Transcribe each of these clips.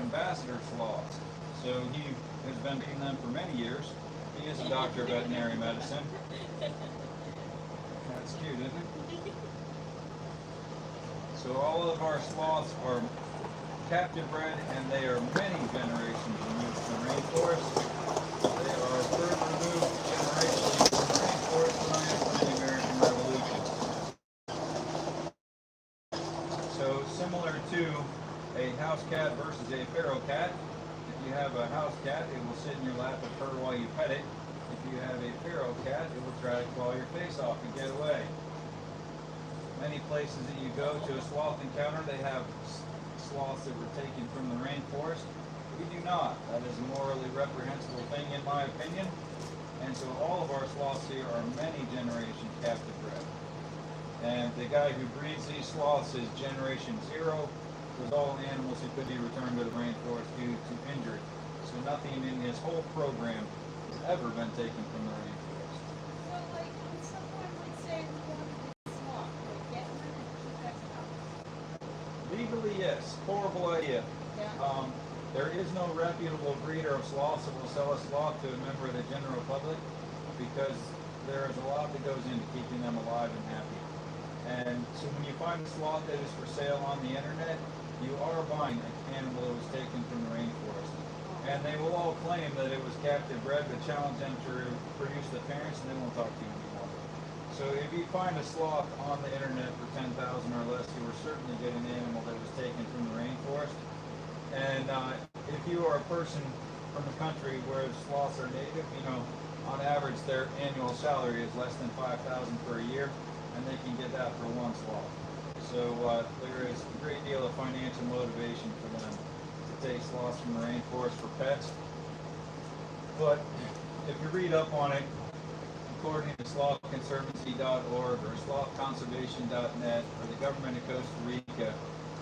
ambassador sloths. So he has been breeding them for many years. He is a doctor of veterinary medicine. That's cute, isn't it? So all of our sloths are captive bred, and they are many generations removed from the rainforest. They are further removed generationally from the rainforest than I am from the American Revolution. So similar to a house cat versus a feral cat, if you have a house cat, it will sit in your lap and purr while you pet it. If you have a feral cat, it will try to claw your face off and get away. Many places that you go to a sloth encounter, they have sloths that were taken from the rainforest. We do not. That is a morally reprehensible thing in my opinion. And so all of our sloths here are many generations captive bred. And the guy who breeds these sloths is generation 0. Was all animals who could be returned to the rainforest due to injury. So nothing in his whole program has ever been taken from the rainforest. So like when someone would say we want to do sloth, like get rid of keep that out. Legally, yes. Horrible idea. Yeah. There is no reputable breeder of sloths that will sell a sloth to a member of the general public because there is a lot that goes into keeping them alive and happy. And so when you find a sloth that is for sale on the internet, you are buying an animal that was taken from the rainforest. And they will all claim that it was captive bred, but challenge them to produce the parents and they won't talk to you anymore. So if you find a sloth on the internet for $10,000 or less, you are certainly getting an animal that was taken from the rainforest. And if you are a person from the country where sloths are native, you know, on average their annual salary is less than $5,000 per year, and they can get that for one sloth. So there is a great deal of financial motivation for them to take sloths from the rainforest for pets. But if you read up on it, according to slothconservancy.org or slothconservation.net or the government of Costa Rica,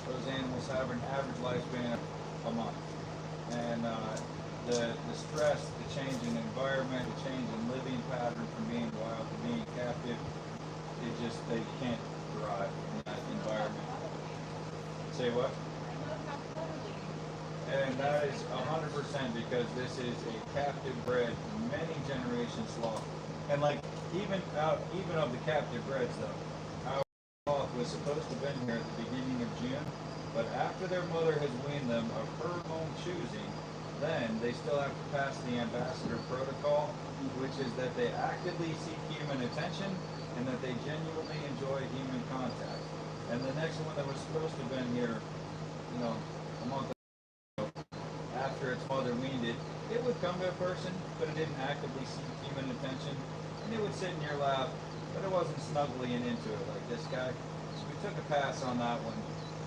those animals have an average lifespan of a month. And the stress, the change in environment, the change in living pattern from being wild to being captive, it just, they can't thrive in that environment. Say what? And that is 100% because this is a captive bred, many generations sloth. And like even of the captive breds though, our sloth was supposed to have been here at the beginning of June, but after their mother has weaned them of her own choosing, then they still have to pass the ambassador protocol, which is that they actively seek human attention and that they genuinely enjoy human contact. And the next one that was supposed to have been here, you know, a month ago, after its mother weaned it, it would come to a person, but it didn't actively seek human attention. And it would sit in your lap, but it wasn't snuggling into it like this guy. So we took a pass on that one.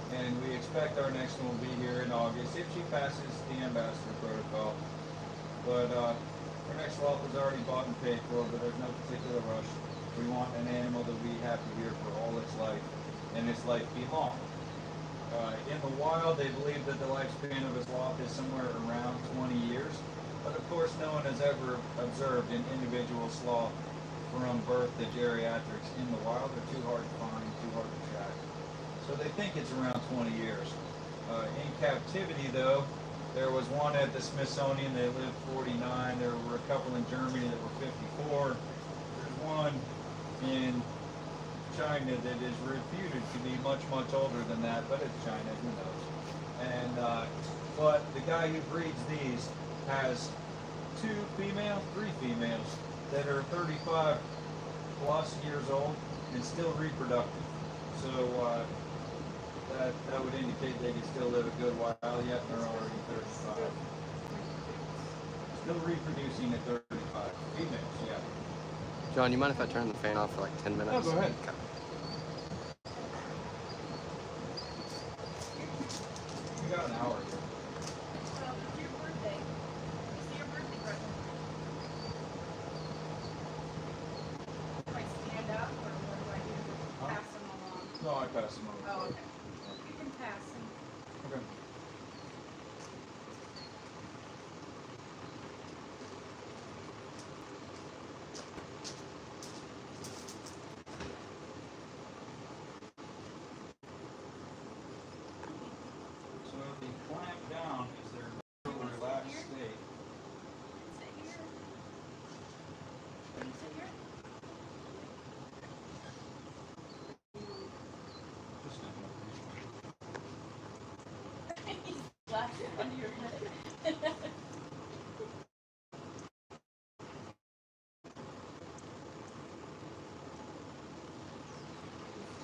And we expect our next one will be here in August if she passes the ambassador protocol. But our next sloth is already bought and paid for, but there's no particular rush. We want an animal that will be happy here for all its life, and its life be long. In the wild, they believe that the lifespan of a sloth is somewhere around 20 years. But of course, no one has ever observed an individual sloth from birth to geriatrics in the wild. They're too hard to find, too hard to track. So they think it's around 20 years. In captivity, though, there was one at the Smithsonian, they lived 49. There were a couple in Germany that were 54. There's one in China that is reputed to be much, much older than that, but it's China, who knows. And but the guy who breeds these has three females that are 35 plus years old and still reproductive. So that would indicate they can still live a good while yet, and they're already 35. Still reproducing at 35. Females, yeah. John, you mind if I turn the fan off for like 10 minutes? No, go ahead. Okay. We got an hour here. Well, it's your birthday. It's your birthday present. Do I stand up or what do I do? Pass them along? No, I pass them over. Oh, okay. You can pass them. Okay. So the clamp down is laughing under your breath.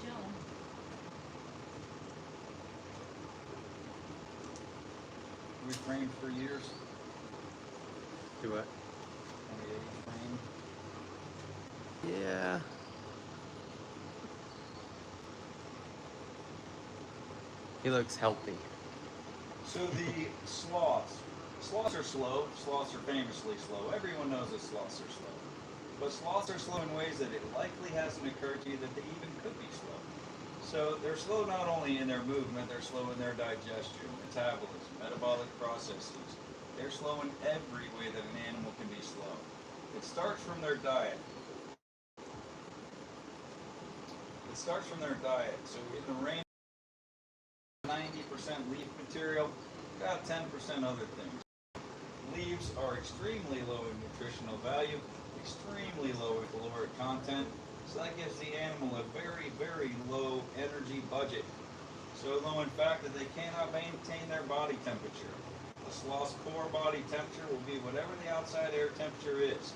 Joan. We trained for years. Do what? And we age trained. Yeah. He looks healthy. So the sloths. Sloths are slow. Sloths are famously slow. Everyone knows that sloths are slow. But sloths are slow in ways that it likely hasn't occurred to you that they even could be slow. So they're slow not only in their movement, they're slow in their digestion, metabolism, metabolic processes. They're slow in every way that an animal can be slow. It starts from their diet. So in the range of 90% leaf material, about 10% other things. Leaves are extremely low in nutritional value, extremely low in caloric content, so that gives the animal a very, very low energy budget. So low in fact that they cannot maintain their body temperature. The sloth's core body temperature will be whatever the outside air temperature is.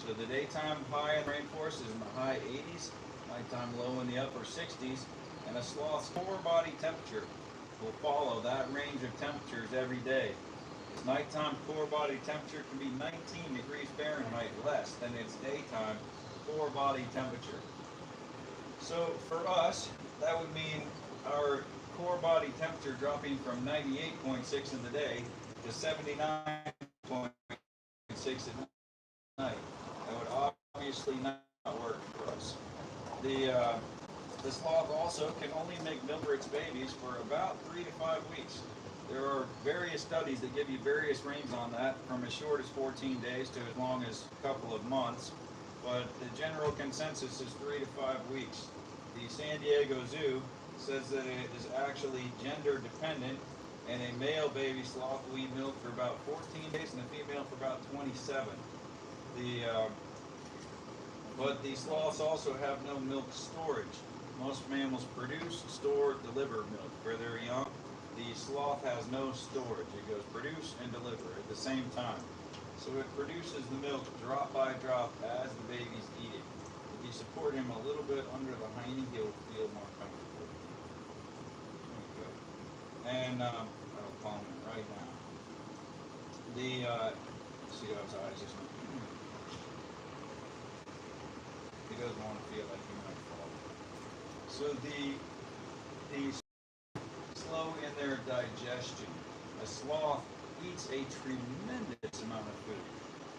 So the daytime high in the rainforest is in the high 80s, nighttime low in the upper 60s, and a sloth's core body temperature will follow that range of temperatures every day. Its nighttime core body temperature can be 19 degrees Fahrenheit less than its daytime core body temperature. So for us, that would mean our core body temperature dropping from 98.6 in the day to 79.6 at night. That would obviously not work for us. The sloth also can only make milk for its babies for about 3 to 5 weeks. There are various studies that give you various ranges on that, from as short as 14 days to as long as a couple of months. But the general consensus is 3 to 5 weeks. The San Diego Zoo says that it is actually gender dependent, and a male baby sloth will eat milk for about 14 days and a female for about 27. But the sloths also have no milk storage. Most mammals produce, store, deliver milk for their young. The sloth has no storage. It goes produce and deliver at the same time. So it produces the milk drop by drop as the babies eat it. If you support him a little bit under the hiney, he'll feel more comfortable. There you go. And I'll calm him right now. See how his eyes just. He doesn't want to feel like he might fall. So the slow in their digestion. A sloth eats a tremendous amount of food,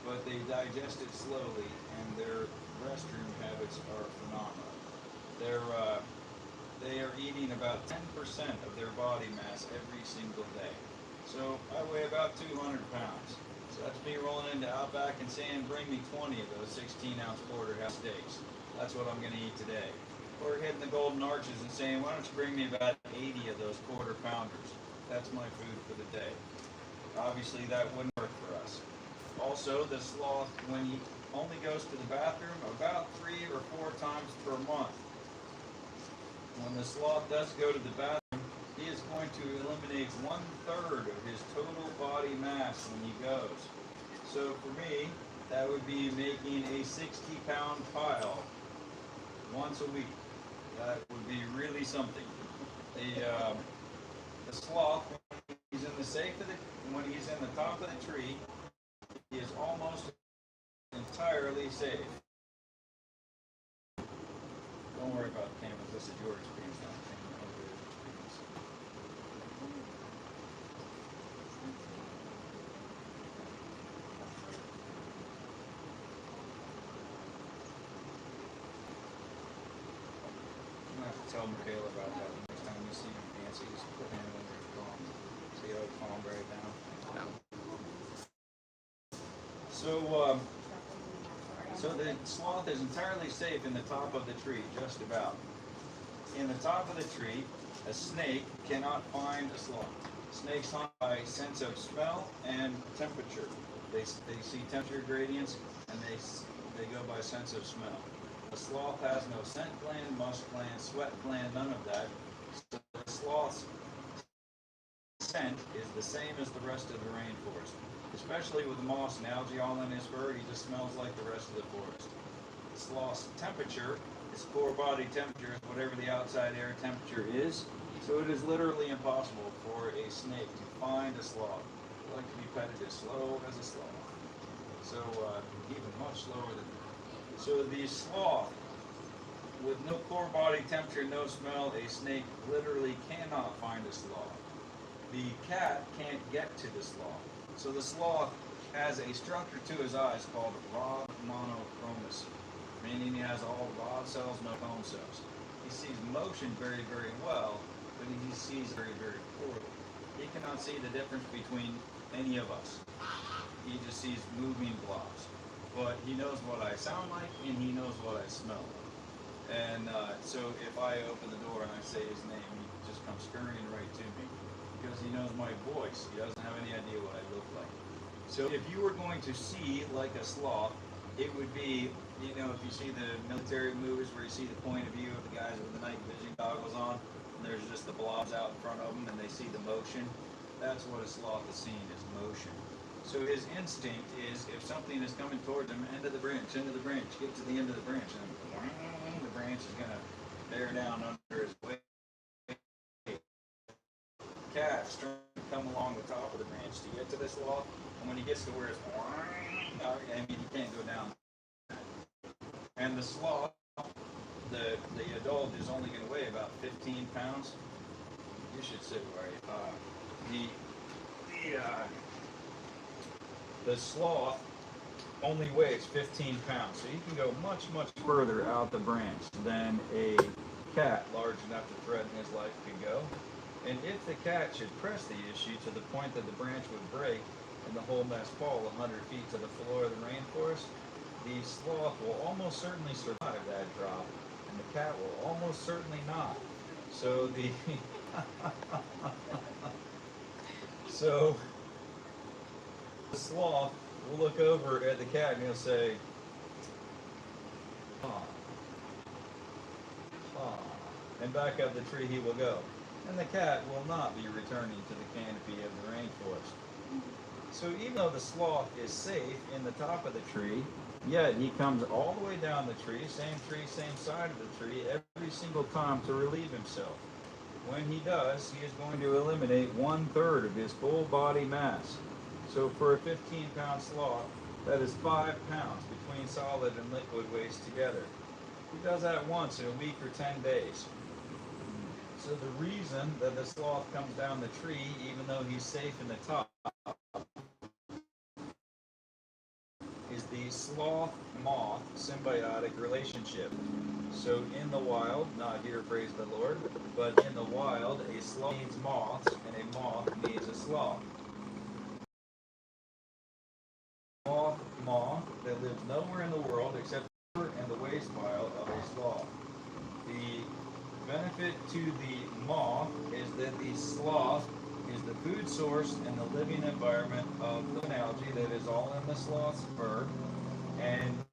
but they digest it slowly, and their restroom habits are phenomenal. They are eating about 10% of their body mass every single day. So I weigh about 200 pounds. So that's me rolling into Outback and saying, bring me 20 of those 16-ounce porterhouse steaks. That's what I'm going to eat today. Or hitting the Golden Arches and saying, why don't you bring me about 80 of those quarter pounders? That's my food for the day. Obviously, that wouldn't work for us. Also, the sloth, when he only goes to the bathroom about 3 or 4 times per month. When the sloth does go to the bathroom, he is going to eliminate 1/3 of his total body mass when he goes. So for me, that would be making a 60-pound pile once a week. That would be really something. The sloth, when he's in the when he's in the top of the tree, he is almost entirely safe. Don't worry about the cameras. This is your experience, not the camera. I'm gonna have to tell Michaela about that the next time you see him fancy. Just put him in there calm. See how he calmed right down. No. So the sloth is entirely safe in the top of the tree, just about. In the top of the tree, a snake cannot find a sloth. Snakes hunt by sense of smell and temperature. They see temperature gradients, and they go by sense of smell. A sloth has no scent gland, musk gland, sweat gland, none of that. So the sloth's scent is the same as the rest of the rainforest. Especially with the moss and algae all in his fur, he just smells like the rest of the forest. The sloth's temperature, his core body temperature, is whatever the outside air temperature is. So it is literally impossible for a snake to find a sloth. They like to be petted as slow as a sloth. So even much slower than that. So the sloth, with no core body temperature, no smell, a snake literally cannot find a sloth. The cat can't get to the sloth. So the sloth has a structure to his eyes called rod monochromacy, meaning he has all rod cells, no cone cells. He sees motion very, very well, but he sees very, very poorly. He cannot see the difference between any of us. He just sees moving blobs. But he knows what I sound like, and he knows what I smell like. And so if I open the door and I say his name, he just comes scurrying right to me because he knows my voice. He doesn't have any idea what I look like. So if you were going to see like a sloth, it would be, you know, if you see the military movies where you see the point of view of the guys with the night vision goggles on, and there's just the blobs out in front of them and they see the motion, that's what a sloth is seeing, is motion. So his instinct is, if something is coming towards him, end of the branch, get to the end of the branch, and the branch is going to bear down under his weight. Cat's trying to come along the top of the branch to get to this sloth, and when he gets to where it's, I mean, he can't go down. And the sloth, the adult is only going to weigh about 15 pounds. You should sit right. The sloth only weighs 15 pounds, so you can go much, much further out the branch than a cat large enough to threaten his life could go. And if the cat should press the issue to the point that the branch would break and the whole mess fall 100 feet to the floor of the rainforest, the sloth will almost certainly survive that drop, and the cat will almost certainly not. So so the sloth will look over at the cat and he'll say, "Ah, ah," and back up the tree he will go. And the cat will not be returning to the canopy of the rainforest. So even though the sloth is safe in the top of the tree, yet he comes all the way down the tree, same side of the tree, every single time to relieve himself. When he does, he is going to eliminate 1/3 of his full body mass. So for a 15-pound sloth, that is 5 pounds between solid and liquid waste together. He does that once in a week or 10 days. So the reason that the sloth comes down the tree, even though he's safe in the top, is the sloth-moth symbiotic relationship. So in the wild, not here, praise the Lord, but in the wild, a sloth needs moths and a moth needs a sloth. Moth that lives nowhere in the world except in the waste pile of a sloth. The benefit to the moth is that the sloth is the food source and the living environment of the algae that is all in the sloth's fur, and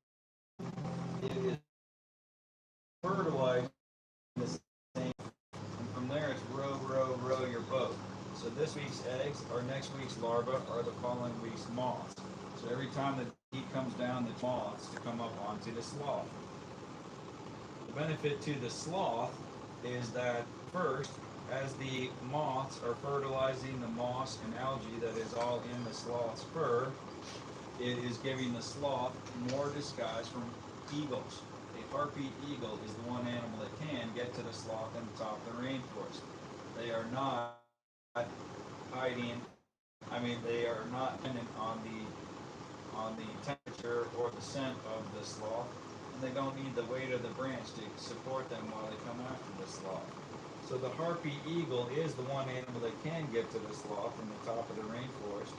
it is fertilized the same. And from there, it's row your boat. So this week's eggs or next week's larvae are the following week's moths. So every time the heat comes down, the moths to come up onto the sloth. The benefit to the sloth is that first, as the moths are fertilizing the moss and algae that is all in the sloth's fur, it is giving the sloth more disguise from eagles. A harpy eagle is the one animal that can get to the sloth on the top of the rainforest. They are not hiding. They are not dependent on the temperature or the scent of the sloth, and they don't need the weight of the branch to support them while they come after the sloth. So the harpy eagle is the one animal that can get to the sloth from the top of the rainforest,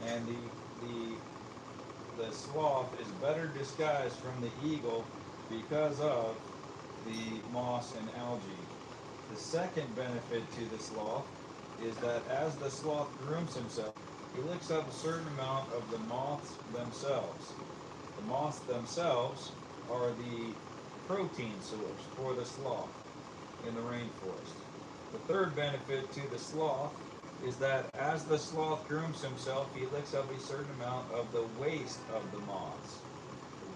and the sloth is better disguised from the eagle because of the moss and algae. The second benefit to the sloth is that as the sloth grooms himself, he licks up a certain amount of the moths themselves. The moths themselves are the protein source for the sloth in the rainforest. The third benefit to the sloth is that as the sloth grooms himself, he licks up a certain amount of the waste of the moths.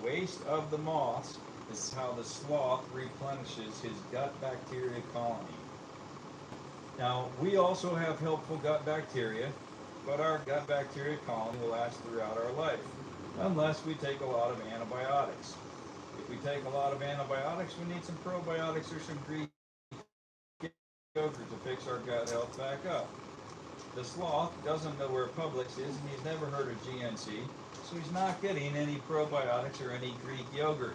The waste of the moths is how the sloth replenishes his gut bacteria colony. Now, we also have helpful gut bacteria, but our gut bacteria colony will last throughout our life, unless we take a lot of antibiotics. If we take a lot of antibiotics, we need some probiotics or some Greek yogurt to fix our gut health back up. The sloth doesn't know where Publix is, and he's never heard of GNC, so he's not getting any probiotics or any Greek yogurt.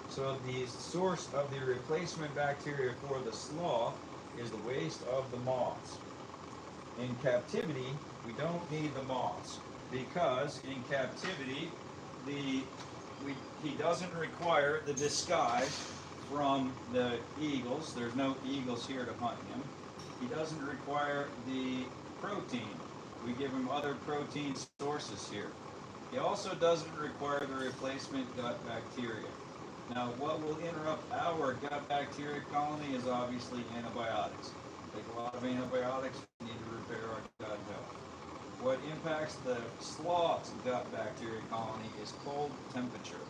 So the source of the replacement bacteria for the sloth is the waste of the moths. In captivity, we don't need the moths, because in captivity, he doesn't require the disguise from the eagles. There's no eagles here to hunt him. He doesn't require the protein. We give him other protein sources here. He also doesn't require the replacement gut bacteria. Now, what will interrupt our gut bacteria colony is obviously antibiotics. Take a lot of antibiotics, we need to repair our gut health. What impacts the sloth's gut bacteria colony is cold temperature.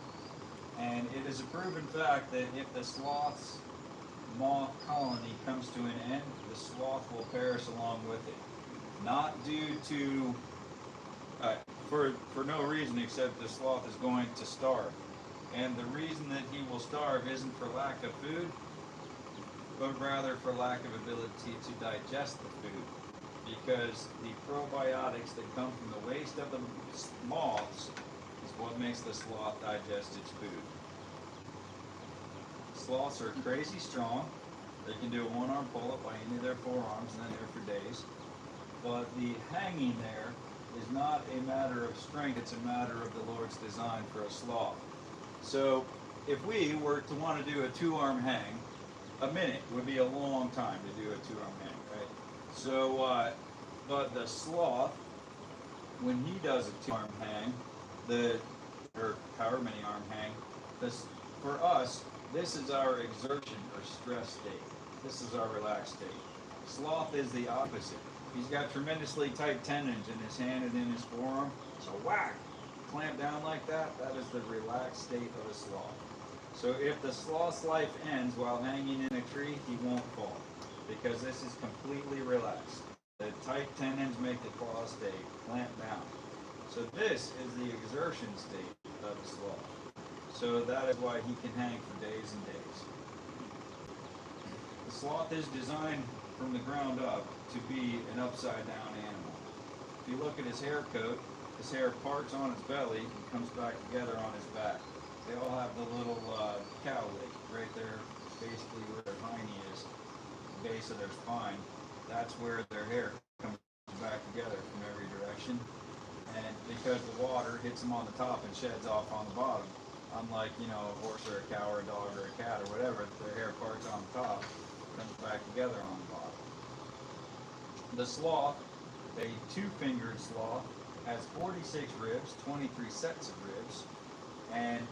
And it is a proven fact that if the sloth's moth colony comes to an end, the sloth will perish along with it. Not due to, for no reason except the sloth is going to starve. And the reason that he will starve isn't for lack of food, but rather for lack of ability to digest the food. Because the probiotics that come from the waste of the moths is what makes the sloth digest its food. Sloths are crazy strong. They can do a one-arm pull-up by any of their forearms and then there for days. But the hanging there is not a matter of strength, it's a matter of the Lord's design for a sloth. So if we were to want to do a two-arm hang, a minute would be a long time to do a two-arm hang, right? So, but the sloth, when he does a two-arm hang, or however many arm hang, for us, this is our exertion or stress state. This is our relaxed state. Sloth is the opposite. He's got tremendously tight tendons in his hand and in his forearm, so whack, clamp down like that, that is the relaxed state of a sloth. So if the sloth's life ends while hanging in a tree, he won't fall, because this is completely relaxed. The tight tendons make the claws stay clamped down. So this is the exertion state of the sloth. So that is why he can hang for days and days. The sloth is designed from the ground up to be an upside down animal. If you look at his hair coat, his hair parts on his belly and comes back together on his back. They all have the little cow lick right there, basically where their hiney is, the base of their spine. That's where their hair comes back together from every direction. And because the water hits them on the top and sheds off on the bottom, unlike, a horse or a cow or a dog or a cat or whatever, their hair parts on the top, comes back together on the bottom. The sloth, a two-fingered sloth, has 46 ribs, 23 sets of ribs, and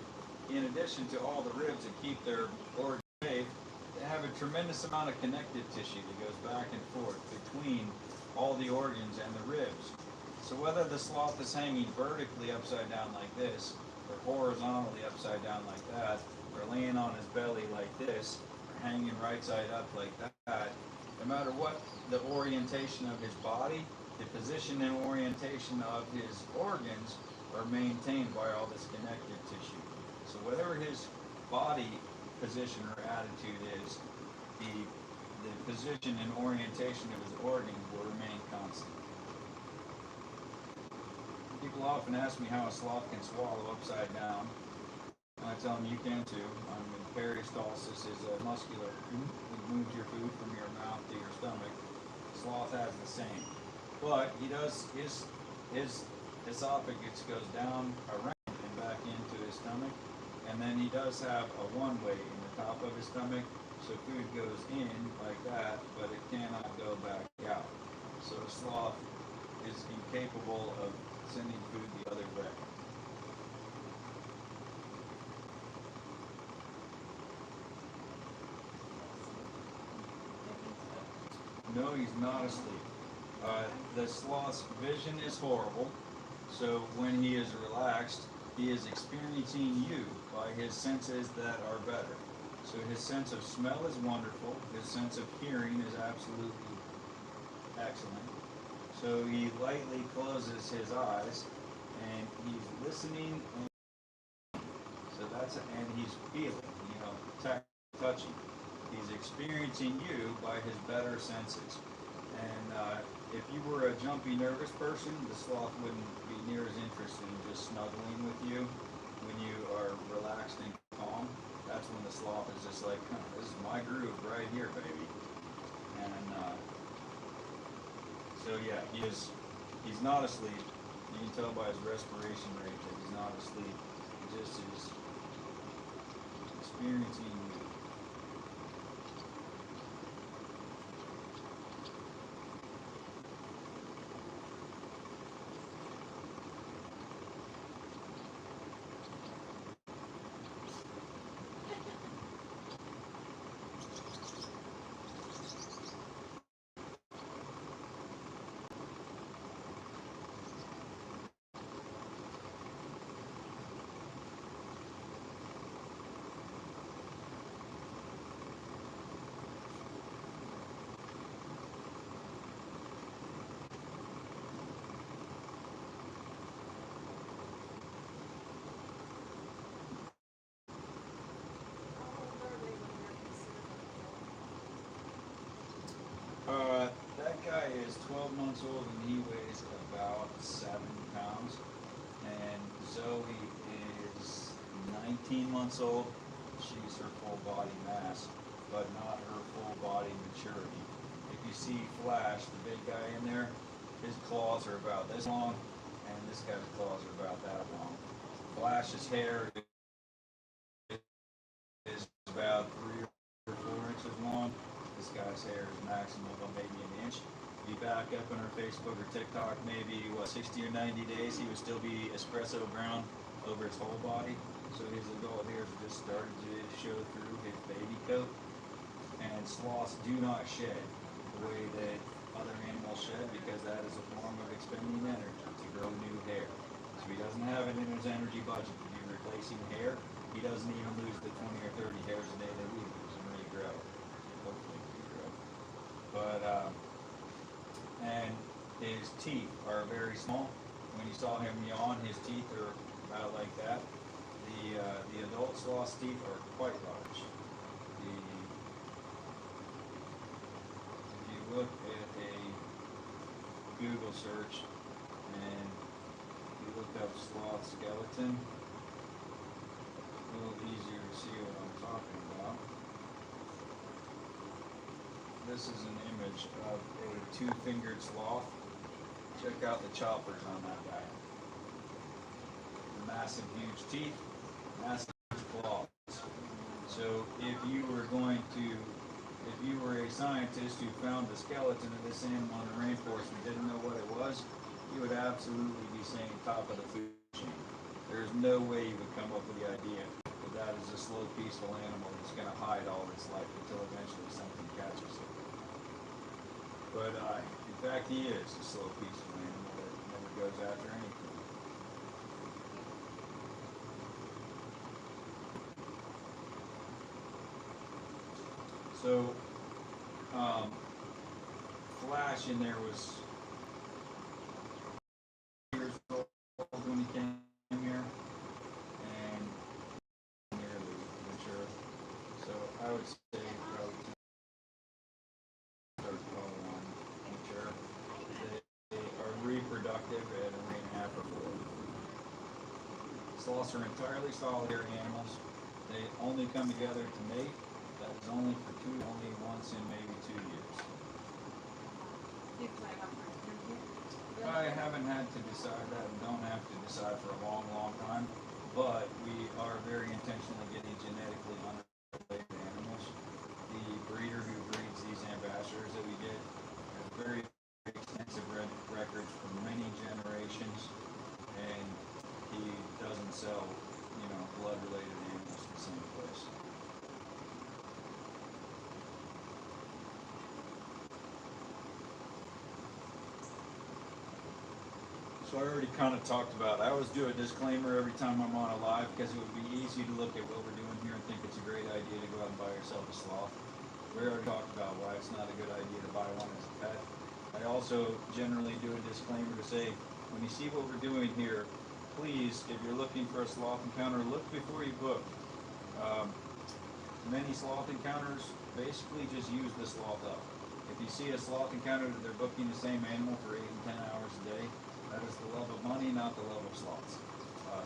in addition to all the ribs that keep their organs safe, they have a tremendous amount of connective tissue that goes back and forth between all the organs and the ribs. So whether the sloth is hanging vertically upside down like this, or horizontally upside down like that, or laying on his belly like this, or hanging right side up like that, no matter what the orientation of his body, the position and orientation of his organs are maintained by all this connective tissue. So whatever his body position or attitude is, the position and orientation of his organs will remain constant. People often ask me how a sloth can swallow upside down. And I tell them you can too. Peristalsis is a muscular. It moves your food from your mouth to your stomach. Sloth has the same. But he does, his esophagus goes down around and back into his stomach. And then he does have a one-way in the top of his stomach. So food goes in like that, but it cannot go back out. So a sloth is incapable of sending food the other way. No, he's not asleep. The sloth's vision is horrible, so when he is relaxed, he is experiencing you by his senses that are better. So his sense of smell is wonderful, his sense of hearing is absolutely excellent. So he lightly closes his eyes and he's listening, and so and he's feeling, touching. He's experiencing you by his better senses. And if you were a jumpy, nervous person, the sloth wouldn't be near as interested in just snuggling with you when you are relaxed and calm. That's when the sloth is just like, this is my groove right here, baby. And so yeah, he's not asleep. You can tell by his respiration rate that he's not asleep. He just is experiencing you. That guy is 12 months old and he weighs about 7 pounds. And Zoe is 19 months old. She's her full body mass, but not her full body maturity. If you see Flash, the big guy in there, his claws are about this long, and this guy's claws are about that long. Flash's hair is about 3 or 4 inches long. This guy's hair is maximum of maybe an inch. If you back up on her Facebook or TikTok, maybe 60 or 90 days, he would still be espresso brown over his whole body. So his adult hairs just started to show through his baby coat. And sloths do not shed the way that other animals shed, because that is a form of expending energy to grow new hair. So he doesn't have it in his energy budget to be replacing hair. He doesn't even lose the 20 or 30 hairs a day that we lose and regrow. Hopefully regrow. But and his teeth are very small. When you saw him yawn, his teeth are about like that. The adult sloth's teeth are quite large. If you look at a Google search and you look up sloth skeleton, a little easier to see what I'm talking about. This is an image of a 2-fingered sloth. Check out the choppers on that guy. Massive, huge teeth, massive claws. So if you were a scientist who found the skeleton of this animal in the rainforest and didn't know what it was, you would absolutely be saying top of the food chain. There's no way you would come up with the idea that that is a slow, peaceful animal that's going to hide all its life until eventually something catches it. But in fact, he is a slow, peaceful animal that never goes after anything. So, Flash in there was years old when he came here, and nearly mature. So I would say probably start calling on mature. They are reproductive at a rate and a half or 4. Sloths are entirely solitary animals. They only come together to mate. That is only for only once in maybe 2 years. I haven't had to decide that and don't have to decide for a long, long time, but we are very intentionally getting genetically unrelated animals. The breeder who breeds these ambassadors that we get has very extensive records for many generations, and he doesn't sell, blood-related animals to the same place. So I already kind of talked about it. I always do a disclaimer every time I'm on a live because it would be easy to look at what we're doing here and think it's a great idea to go out and buy yourself a sloth. We already talked about why it's not a good idea to buy one as a pet. I also generally do a disclaimer to say, when you see what we're doing here, please, if you're looking for a sloth encounter, look before you book. Many sloth encounters basically just use the sloth up. If you see a sloth encounter that they're booking the same animal for 8 and 10 hours a day, that is the love of money, not the love of sloths.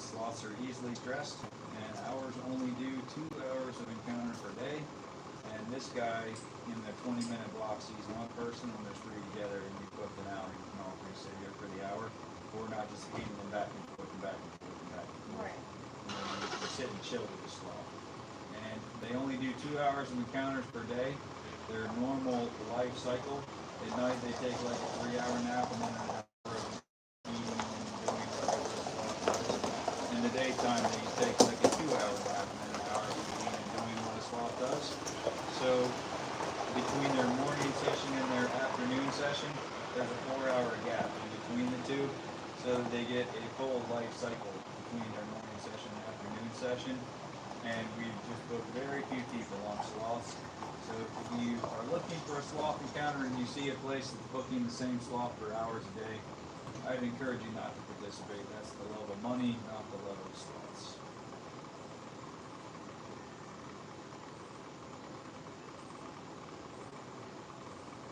Sloths are easily stressed, and ours only do 2 hours of encounter per day. And this guy, in the 20-minute block, sees one person when there's 3 together, and you booked an hour, you can all 3 sit here for the hour. We're not just handing them back and forth and back and forth and back and forth. Right. You sit and chill with the sloth. And they only do 2 hours of encounters per day. Their normal life cycle, at night they take like a 3-hour nap and then an hour of eating and doing whatever the sloth does. In the daytime they take like a 2-hour nap and then an hour of eating and doing what a sloth does. So between their morning session and their afternoon session, there's a 4-hour gap in between the two, so that they get a full life cycle between their morning session and afternoon session. And we've just booked very few people on sloths. So if you are looking for a sloth encounter and you see a place that's booking the same sloth for hours a day, I'd encourage you not to participate. That's the love of money, not the love of sloths.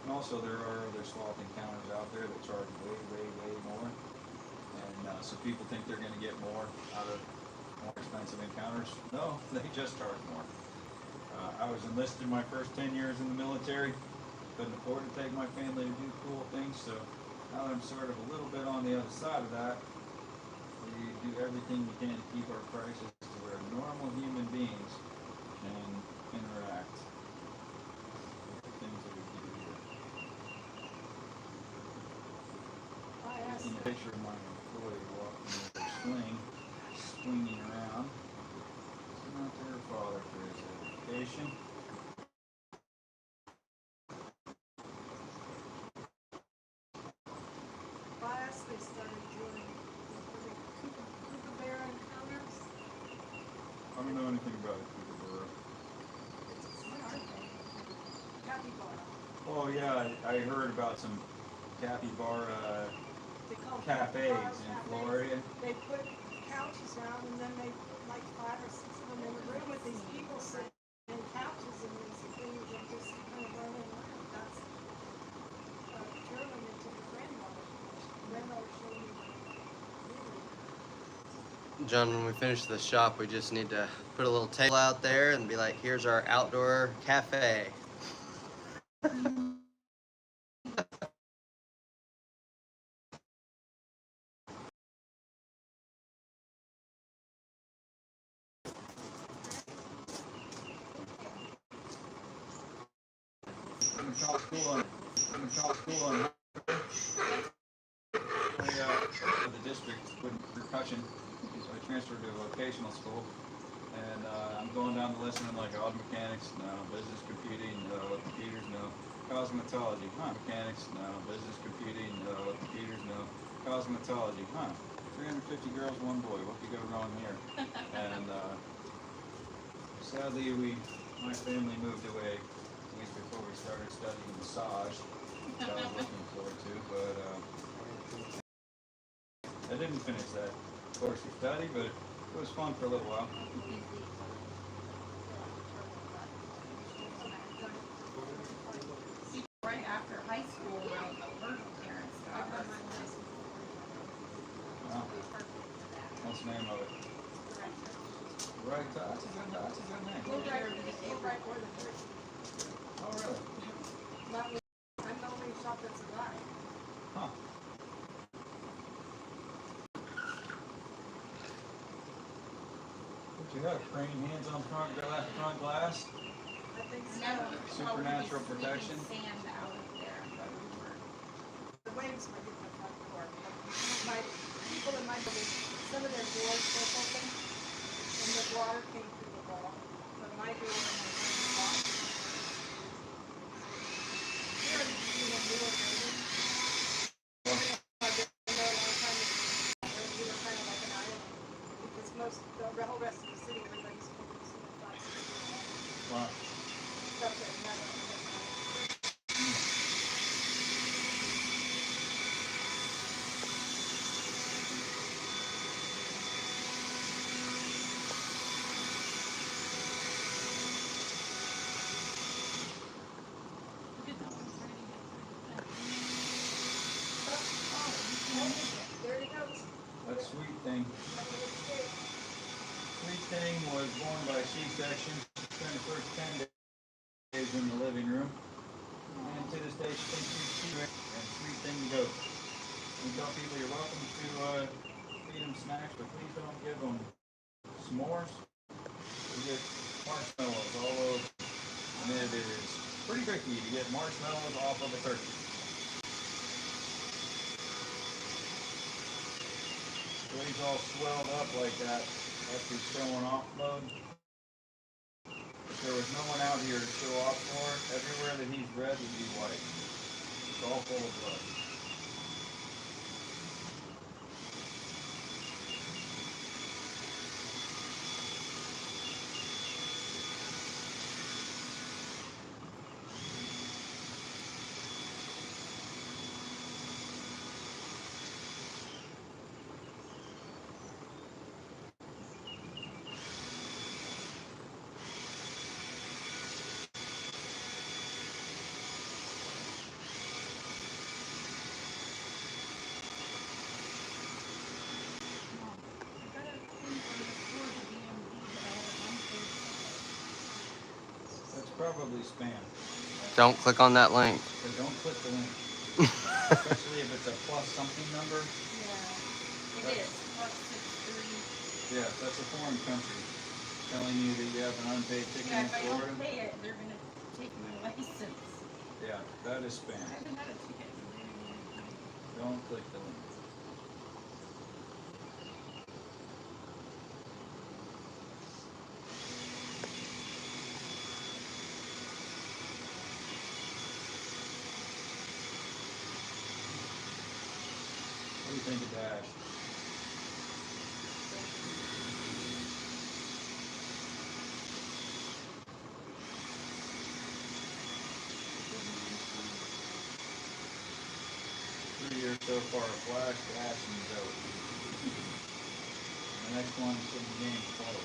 And also there are other sloth encounters out there that charge way more. And so people think they're going to get more out of more expensive encounters. No, they just charge more. I was enlisted my first 10 years in the military. Couldn't afford to take my family to do cool things, so now that I'm sort of a little bit on the other side of that, we do everything we can to keep our prices to where normal human beings can interact with the things that we do here. Taking a picture of my employee walking with her swing, swinging around. Sent out to her father for his education. Class, they started doing kookaburra encounters. I don't know anything about a kookaburra. What are they? Capybara. Oh yeah, I heard about some capybara They call them cafes capybara in cafes. Florida. They put couches around and then they put like 5 or 6 of them in a room with these people sitting in couches and these things and just kind of running around. That's Carolyn into the granddaughter. Granddaughter showed me the John, when we finish the shop, we just need to put a little table out there and be like, here's our outdoor cafe. I'm in Charles School on the district with percussion. So I transferred to a vocational school. And I'm going down the list and I'm like, auto mechanics, no. Business computing, no. Computers, no. Cosmetology, mechanics, no. Business computing, no. Computers, no. Cosmetology, 350 girls, 1 boy. What could go wrong here? And sadly, my family moved away a week before we started studying massage, which I was looking forward to, but I didn't finish that course of study, but it was fun for a little while. Right after high school, my maternal parents got us. Wow. What's the name of it? Right, that's a good name. We're right where the church. Oh, really? I'm the only shop that's a guy. Huh. What you got? Praying hands on front glass? I think so. Supernatural protection? Sand out of there. The waves might get the front door. My people in my building, some of their doors broke open and the water came through the wall. But my door and my front locked. Here in the newer building, I've been there a long time. the whole rest of the city, everybody's focusing on 561. Wow. That's it, that's it. Look at that one trying to get through the fence. There he goes. That sweet thing. Sweet thing was born by C-section. Spent the first 10 days in the living room. And to this day, she thinks she's cute. And sweet thing to go. We tell people you're welcome to feed them snacks, but please don't give them s'mores. You get marshmallows all over. And it is pretty tricky to get marshmallows off of a turkey. So he's all swelled up like that after he's showing off mode. If there was no one out here to show off for, everywhere that he's red would be white. It's all full of blood. I got a thing from the Florida DMV that I had an unpaid That's probably spam. Don't click on that link. So don't click the link. Especially if it's a plus something number. Yeah, it is. +63. Yeah, that's a foreign country telling you that you have an unpaid ticket Yeah, in if I Florida. don't pay it, they're gonna take my license. Yeah, that is spam. I haven't had a ticket in a very long time. Don't click the link. What do you think of Dash? Three years so far, Flash, Dash, and Zoe. The next one is the game closed.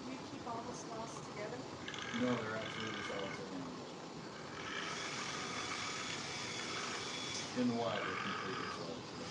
You keep all the sloths together? No, they're absolutely solitary animals. In the wild, they're completely solitary.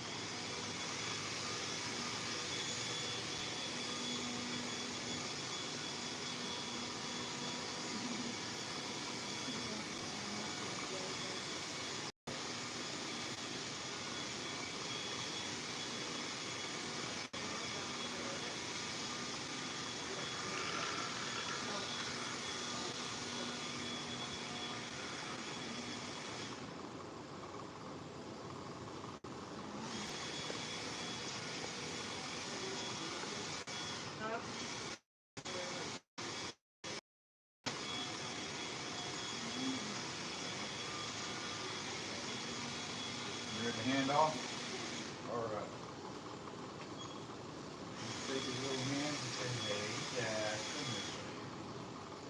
Huh? You ready to hand off? Alright. Take his little hand and say, hey, Dash, come here.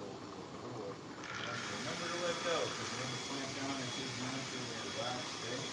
Oh, boy. Remember to let go, because when you clamp down into his naturally relaxed state.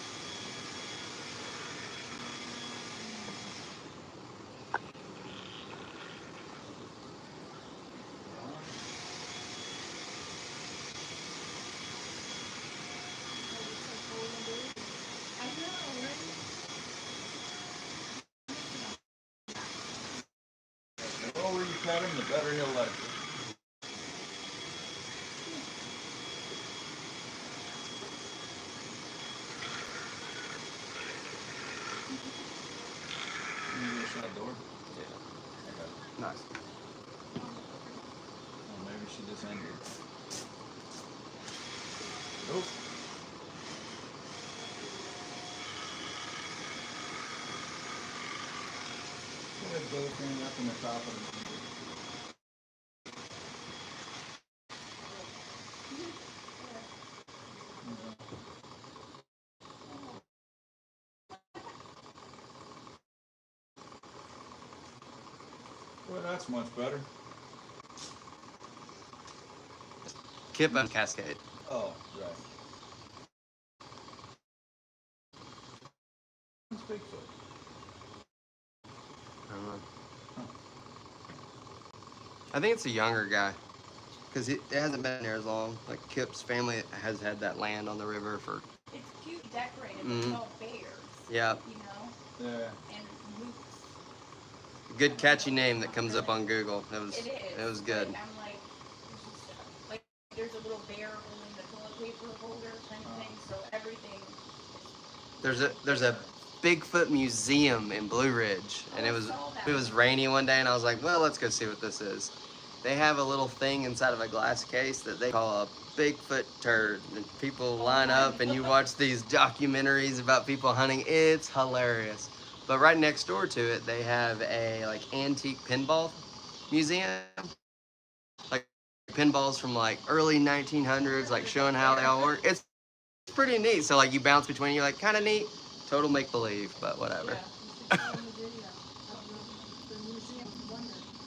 Oop. Put a blueprint up in the top of the well, that's much better. Kip and Cascade. Oh, right. It's Bigfoot. I don't know. I think it's a younger guy. Because it hasn't been there as long. Like Kip's family has had that land on the river for. It's cute decorated, but Mhm. it's all bears. Yeah. You know? Yeah. And moose. Good catchy name that comes up on Google. It is. It was good. But I'm like, there's a little bear holding the toilet paper holder kind of thing. So everything. There's a Bigfoot museum in Blue Ridge, and Oh, I saw that. it was rainy one day, and I was like, well, let's go see what this is. They have a little thing inside of a glass case that they call a Bigfoot turd, and people line up, and you watch these documentaries about people hunting. It's hilarious. But right next door to it, they have a like antique pinball museum, like pinballs from like early 1900s, like showing how they all work. It's pretty neat. So like you bounce between, you're like kind of neat, total make believe, but whatever. Yeah.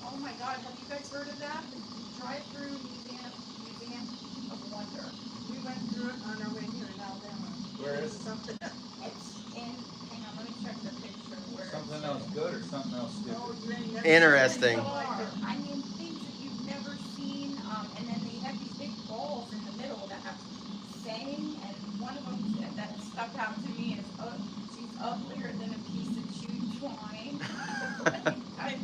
Oh my God, have you guys heard of that? The drive-through museum of wonder. We went through it on our way here in Alabama. Where is it? Something. It's in, hang on, let me check the picture where Something else good or something else stupid? Oh, you ain't never Interesting. seen anything like it. I mean, things that you've never seen, and then they have these big balls in the middle that have saying, and one of them that stuck out to me is, she's uglier than a piece of chewed twine. I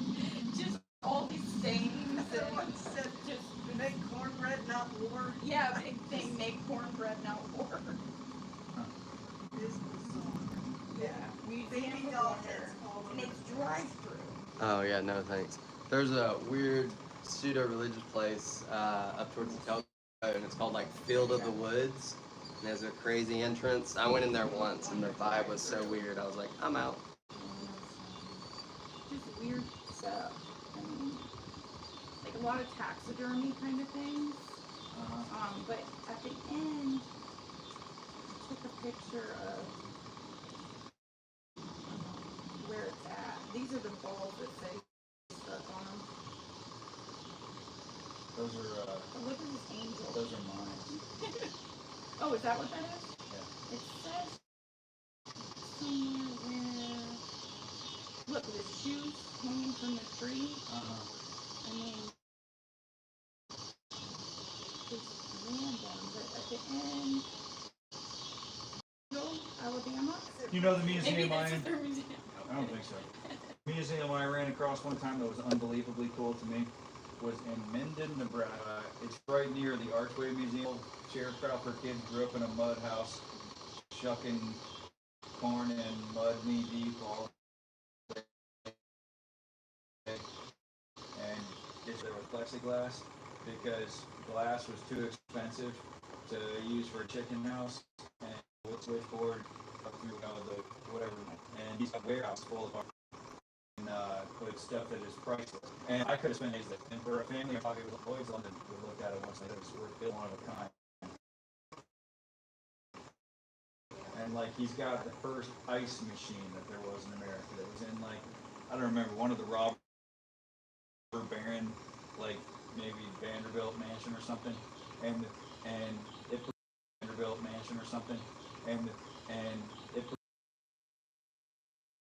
just all these sayings Someone and said, just make cornbread, not war. yeah, big thing, make cornbread, not war. It's bizarre. Yeah, museum Baby of doll wonder, heads all and over it's the place. drive-through. Oh yeah, no thanks. There's a weird pseudo-religious place up towards the Telco, and it's called like Field of the Woods. And it has a crazy entrance. I went in there once, and the vibe was so weird. I was like, I'm out. Just weird stuff. I mean, like a lot of taxidermy kind of things. But at the end, I took a picture of where it's at. These are the balls that say stuff on them. Those are Oh, look at this angel. those are mine. Oh, is that what that is? Yeah. It says somewhere where. Look, the shoes hanging from the tree. I mean, it's random, but at the end, Alabama. You know the Maybe museum that's I just their museum. I don't think so. Museum I ran across one time that was unbelievably cool to me was in Minden, Nebraska. It's right near the Archway Museum. Sharecropper kids grew up in a mud house, shucking corn and mud knee deep all day. And there was plexiglass because glass was too expensive to use for a chicken house and wood switchboard up through the whatever. And he's got a warehouse full of and with stuff that is priceless. And I could have spent days there. And for a family of probably was Lloyd's London, we looked at it once and it was worth one of a kind. And like he's got the first ice machine that there was in America. That was in like I don't remember one of the robber baron, like maybe Vanderbilt Mansion or something, and it Vanderbilt Mansion or something, and it